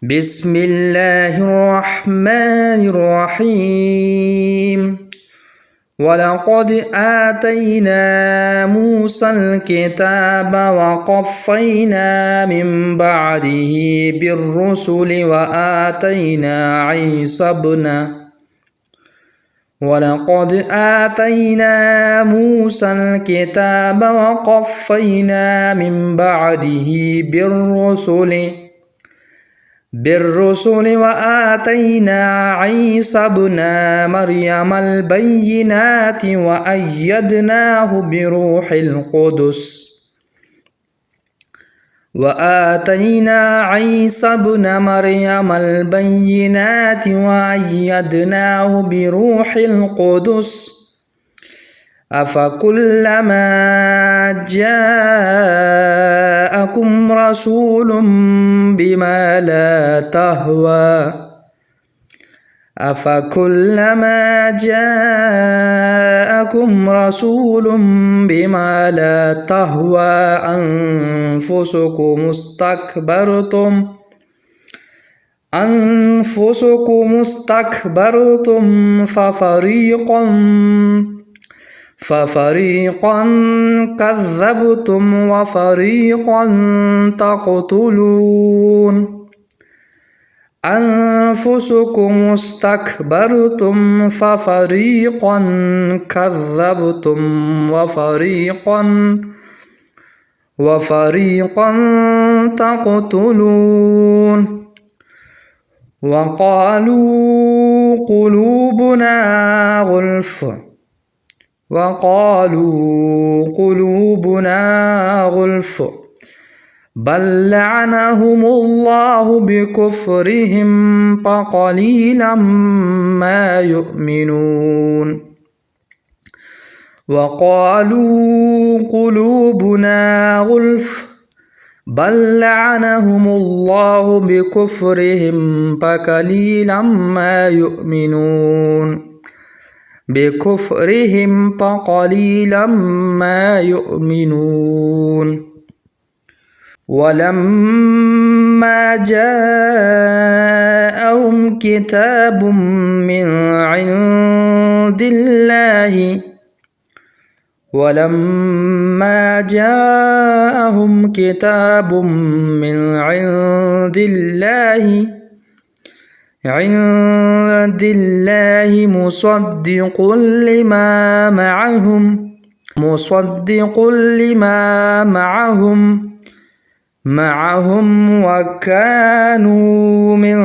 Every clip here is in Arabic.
بسم الله الرحمن الرحيم ولقد آتينا موسى الكتاب وقفينا من بعده بالرسل ولقد آتينا موسى الكتاب وقفينا من بعده بالرسل وآتينا عيسى ابن مريم البينات وأيدناه بروح القدس أفكلما جاءكم رسول بما لا تهوى أنفسكم استكبرتم ففريقا كذبتم وفريقا تقتلون أنفسكم استكبرتم ففريقا كذبتم وفريقا تقتلون وقالوا قلوبنا غلف بل لعنهم الله بكفرهم فقليلا ما يؤمنون وقالوا قلوبنا غلف بل لعنهم الله بكفرهم فقليلا ما يؤمنون ولما جاءهم كتاب من عند الله مصدق لما معهم وكانوا من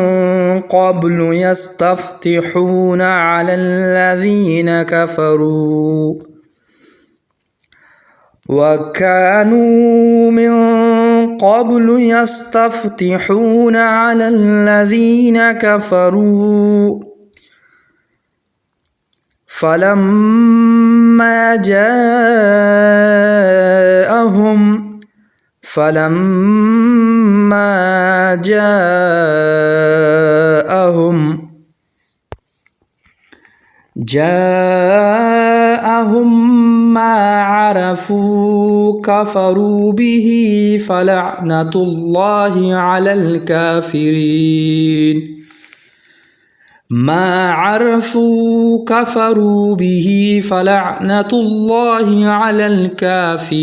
قبل يستفتحون على الذين كفروا فلما جاءهم ما عرفوا كفروا به فلعنة الله على الكافرين ما عرفوا كفروا به فلعنة الله على الكافرين